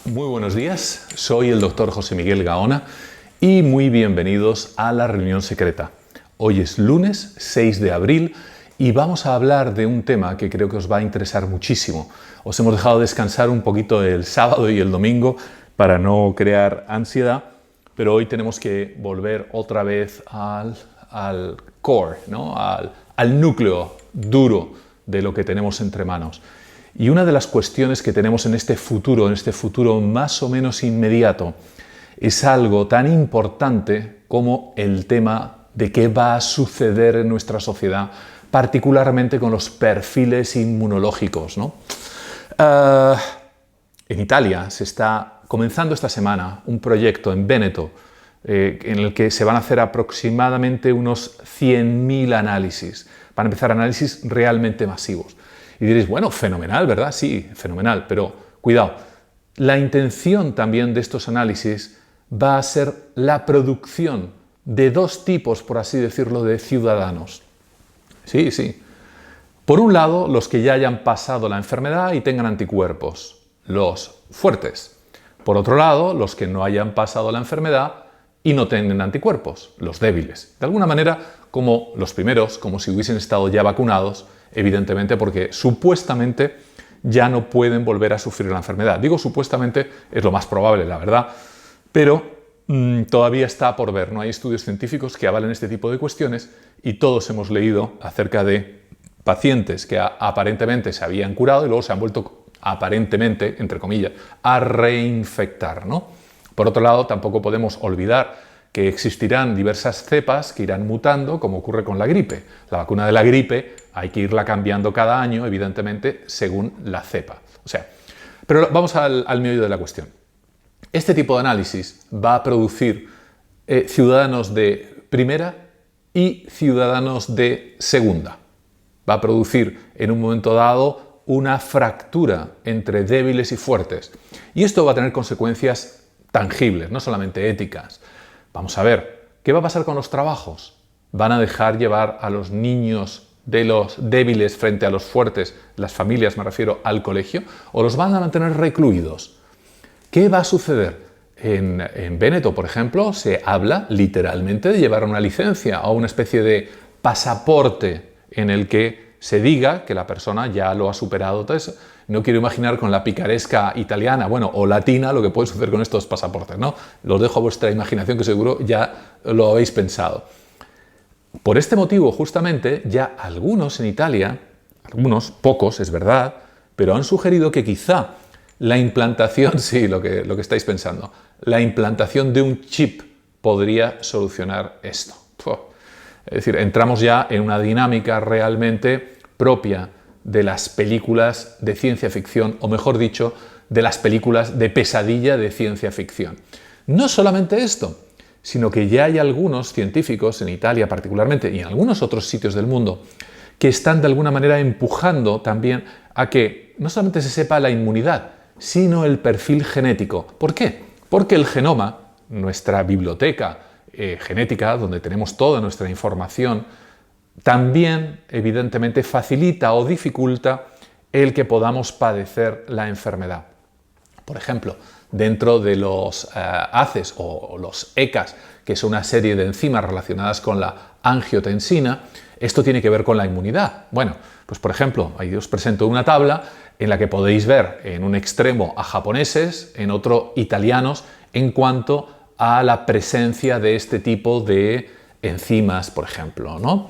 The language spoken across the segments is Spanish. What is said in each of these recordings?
Muy buenos días, soy el doctor José Miguel Gaona y muy bienvenidos a la reunión secreta. Hoy es lunes 6 de abril y vamos a hablar de un tema que creo que os va a interesar muchísimo. Os hemos dejado descansar un poquito el sábado y el domingo para no crear ansiedad, pero hoy tenemos que volver otra vez al core, ¿no? al núcleo duro de lo que tenemos entre manos. Y una de las cuestiones que tenemos en este futuro más o menos inmediato, es algo tan importante como el tema de qué va a suceder en nuestra sociedad, particularmente con los perfiles inmunológicos, ¿no? En Italia se está comenzando esta semana un proyecto en Véneto en el que se van a hacer aproximadamente unos 100.000 análisis. Van a empezar análisis realmente masivos. Y diréis, bueno, fenomenal, ¿verdad? Sí, fenomenal, pero cuidado. La intención también de estos análisis va a ser la producción de dos tipos, por así decirlo, de ciudadanos. Sí, sí. Por un lado, los que ya hayan pasado la enfermedad y tengan anticuerpos, los fuertes. Por otro lado, los que no hayan pasado la enfermedad y no tengan anticuerpos, los débiles. De alguna manera, como los primeros, como si hubiesen estado ya vacunados, evidentemente porque supuestamente ya no pueden volver a sufrir la enfermedad. Digo supuestamente, es lo más probable, la verdad, pero todavía está por ver. No hay estudios científicos que avalen este tipo de cuestiones y todos hemos leído acerca de pacientes que aparentemente se habían curado y luego se han vuelto aparentemente, entre comillas, a reinfectar, ¿no? Por otro lado, tampoco podemos olvidar que existirán diversas cepas que irán mutando, como ocurre con la gripe. La vacuna de la gripe hay que irla cambiando cada año, evidentemente, según la cepa. Pero vamos al meollo de la cuestión. Este tipo de análisis va a producir ciudadanos de primera y ciudadanos de segunda. Va a producir en un momento dado una fractura entre débiles y fuertes. Y esto va a tener consecuencias tangibles, no solamente éticas. Vamos a ver, ¿qué va a pasar con los trabajos? ¿Van a dejar llevar a los niños de los débiles frente a los fuertes, las familias me refiero, al colegio? ¿O los van a mantener recluidos? ¿Qué va a suceder? En Véneto, por ejemplo, se habla literalmente de llevar una licencia o una especie de pasaporte en el que se diga que la persona ya lo ha superado. Entonces, no quiero imaginar con la picaresca italiana, bueno, o latina, lo que puede suceder con estos pasaportes, ¿no? Los dejo a vuestra imaginación, que seguro ya lo habéis pensado. Por este motivo, justamente, ya algunos en Italia, algunos, pocos, es verdad, pero han sugerido que quizá la implantación, sí, lo que estáis pensando, la implantación de un chip podría solucionar esto. Es decir, entramos ya en una dinámica realmente propia de las películas de ciencia ficción, o mejor dicho, de las películas de pesadilla de ciencia ficción. No solamente esto, sino que ya hay algunos científicos, en Italia particularmente, y en algunos otros sitios del mundo, que están de alguna manera empujando también a que no solamente se sepa la inmunidad, sino el perfil genético. ¿Por qué? Porque el genoma, nuestra biblioteca genética, donde tenemos toda nuestra información, también evidentemente facilita o dificulta el que podamos padecer la enfermedad. Por ejemplo, dentro de los ACEs o los ECAs, que es una serie de enzimas relacionadas con la angiotensina, esto tiene que ver con la inmunidad. Bueno, pues por ejemplo, ahí os presento una tabla en la que podéis ver en un extremo a japoneses, en otro italianos, en cuanto a la presencia de este tipo de enzimas, por ejemplo, ¿no?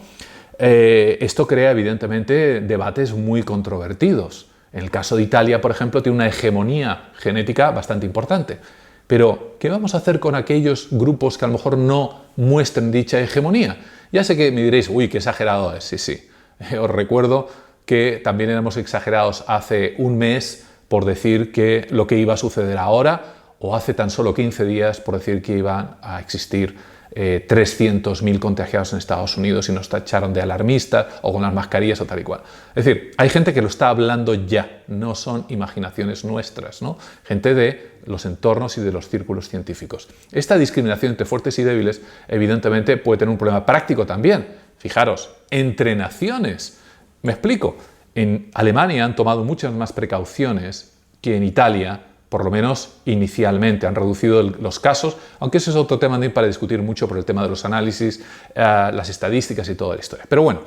Esto crea evidentemente debates muy controvertidos. En el caso de Italia, por ejemplo, tiene una hegemonía genética bastante importante. Pero, ¿qué vamos a hacer con aquellos grupos que a lo mejor no muestren dicha hegemonía? Ya sé que me diréis, uy, qué exagerado es. Sí, sí. Os recuerdo que también éramos exagerados hace un mes por decir que lo que iba a suceder ahora, o hace tan solo 15 días por decir que iban a existir 300.000 contagiados en Estados Unidos y nos tacharon de alarmistas o con las mascarillas o tal y cual. Es decir, hay gente que lo está hablando ya, no son imaginaciones nuestras, ¿no? Gente de los entornos y de los círculos científicos. Esta discriminación entre fuertes y débiles evidentemente puede tener un problema práctico también. Fijaros, entre naciones. Me explico. En Alemania han tomado muchas más precauciones que en Italia por lo menos inicialmente. Han reducido los casos, aunque ese es otro tema también para discutir mucho por el tema de los análisis, las estadísticas y toda la historia. Pero bueno,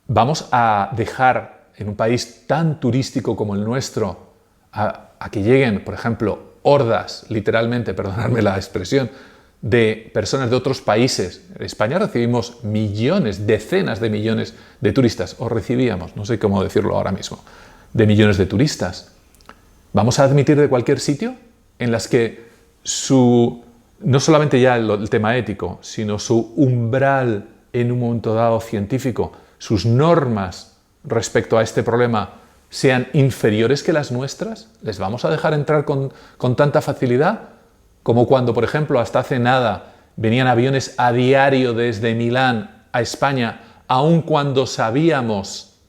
vamos a dejar en un país tan turístico como el nuestro a que lleguen, por ejemplo, hordas, literalmente, perdonadme la expresión, de personas de otros países. En España recibimos millones, decenas de millones de turistas, o recibíamos, no sé cómo decirlo ahora mismo, de millones de turistas. ¿Vamos a admitir de cualquier sitio en las que no solamente ya el tema ético, sino su umbral en un momento dado científico, sus normas respecto a este problema sean inferiores que las nuestras? ¿Les vamos a dejar entrar con tanta facilidad? Como cuando, por ejemplo, hasta hace nada venían aviones a diario desde Milán a España, aun cuando sabíamos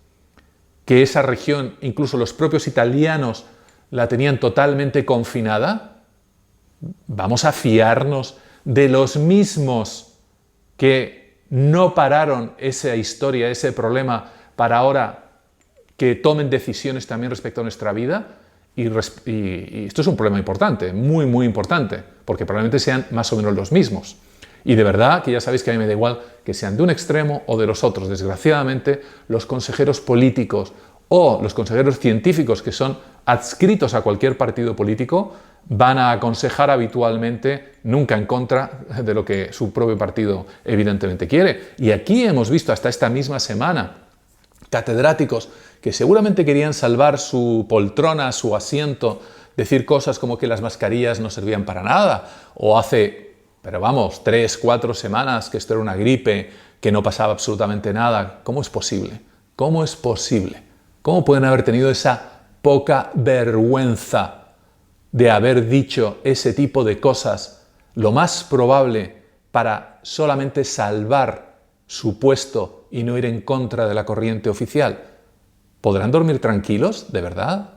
que esa región, incluso los propios italianos, la tenían totalmente confinada. ¿Vamos a fiarnos de los mismos que no pararon esa historia, ese problema, para ahora que tomen decisiones también respecto a nuestra vida? Y esto es un problema importante, muy, muy importante, porque probablemente sean más o menos los mismos. Y de verdad que ya sabéis que a mí me da igual que sean de un extremo o de los otros. Desgraciadamente, los consejeros políticos o los consejeros científicos que son adscritos a cualquier partido político van a aconsejar habitualmente nunca en contra de lo que su propio partido evidentemente quiere. Y aquí hemos visto hasta esta misma semana catedráticos que seguramente querían salvar su poltrona, su asiento, decir cosas como que las mascarillas no servían para nada, o hace, pero vamos, 3, 4 semanas que esto era una gripe, que no pasaba absolutamente nada. ¿Cómo es posible? ¿Cómo es posible? ¿Cómo pueden haber tenido esa poca vergüenza de haber dicho ese tipo de cosas, lo más probable para solamente salvar su puesto y no ir en contra de la corriente oficial? ¿Podrán dormir tranquilos, de verdad?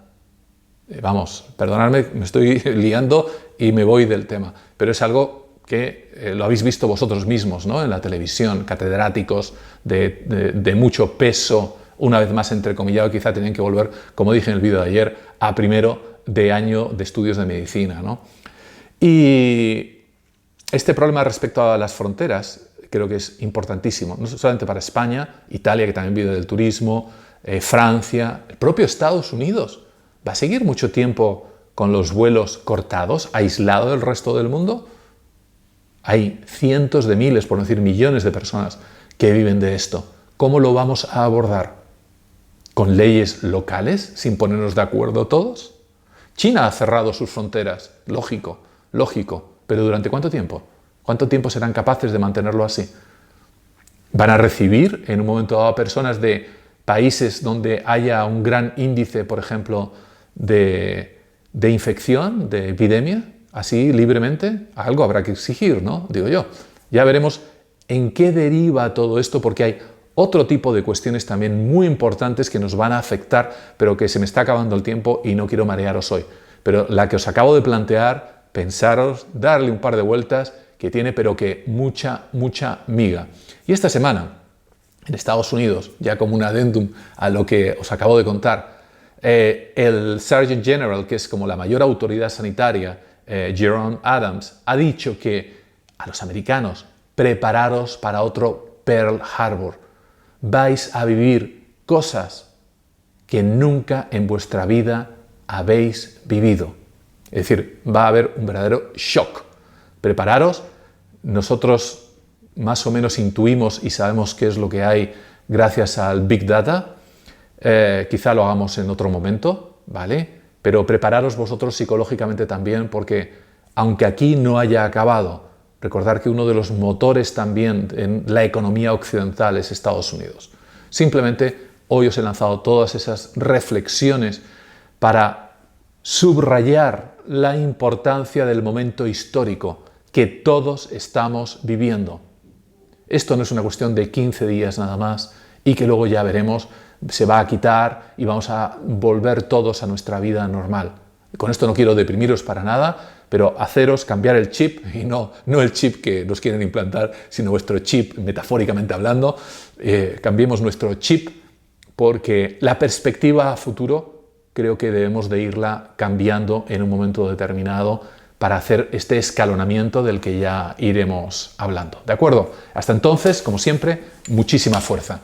Vamos, perdonadme, me estoy liando y me voy del tema, pero es algo que lo habéis visto vosotros mismos, ¿no? En la televisión, catedráticos de mucho peso, una vez más entrecomillado, quizá tenían que volver, como dije en el vídeo de ayer, a primero de año de estudios de medicina, ¿no? Y este problema respecto a las fronteras creo que es importantísimo, no solamente para España, Italia, que también vive del turismo, Francia, el propio Estados Unidos. ¿Va a seguir mucho tiempo con los vuelos cortados, aislado del resto del mundo? Hay cientos de miles, por no decir millones de personas que viven de esto. ¿Cómo lo vamos a abordar? ¿Con leyes locales, sin ponernos de acuerdo todos? China ha cerrado sus fronteras, lógico, pero ¿durante cuánto tiempo? ¿Cuánto tiempo serán capaces de mantenerlo así? ¿Van a recibir en un momento dado a personas de países donde haya un gran índice, por ejemplo, de infección, de epidemia, así libremente? Algo habrá que exigir, ¿no? Digo yo. Ya veremos en qué deriva todo esto, porque hay otro tipo de cuestiones también muy importantes que nos van a afectar, pero que se me está acabando el tiempo y no quiero marearos hoy. Pero la que os acabo de plantear, pensaros, darle un par de vueltas, que tiene pero que mucha miga. Y esta semana, en Estados Unidos, ya como un adendum a lo que os acabo de contar, el Surgeon General, que es como la mayor autoridad sanitaria, Jerome Adams, ha dicho que a los americanos, prepararos para otro Pearl Harbor. Vais a vivir cosas que nunca en vuestra vida habéis vivido. Es decir, va a haber un verdadero shock. Prepararos. Nosotros más o menos intuimos y sabemos qué es lo que hay gracias al Big Data. Quizá lo hagamos en otro momento, ¿vale? Pero prepararos vosotros psicológicamente también, porque aunque aquí no haya acabado, recordar que uno de los motores también en la economía occidental es Estados Unidos. Simplemente hoy os he lanzado todas esas reflexiones para subrayar la importancia del momento histórico que todos estamos viviendo. Esto no es una cuestión de 15 días nada más y que luego ya veremos, se va a quitar y vamos a volver todos a nuestra vida normal. Con esto no quiero deprimiros para nada, pero haceros cambiar el chip, y no el chip que nos quieren implantar, sino vuestro chip, metafóricamente hablando. Cambiemos nuestro chip porque la perspectiva a futuro creo que debemos de irla cambiando en un momento determinado para hacer este escalonamiento del que ya iremos hablando. ¿De acuerdo? Hasta entonces, como siempre, muchísima fuerza.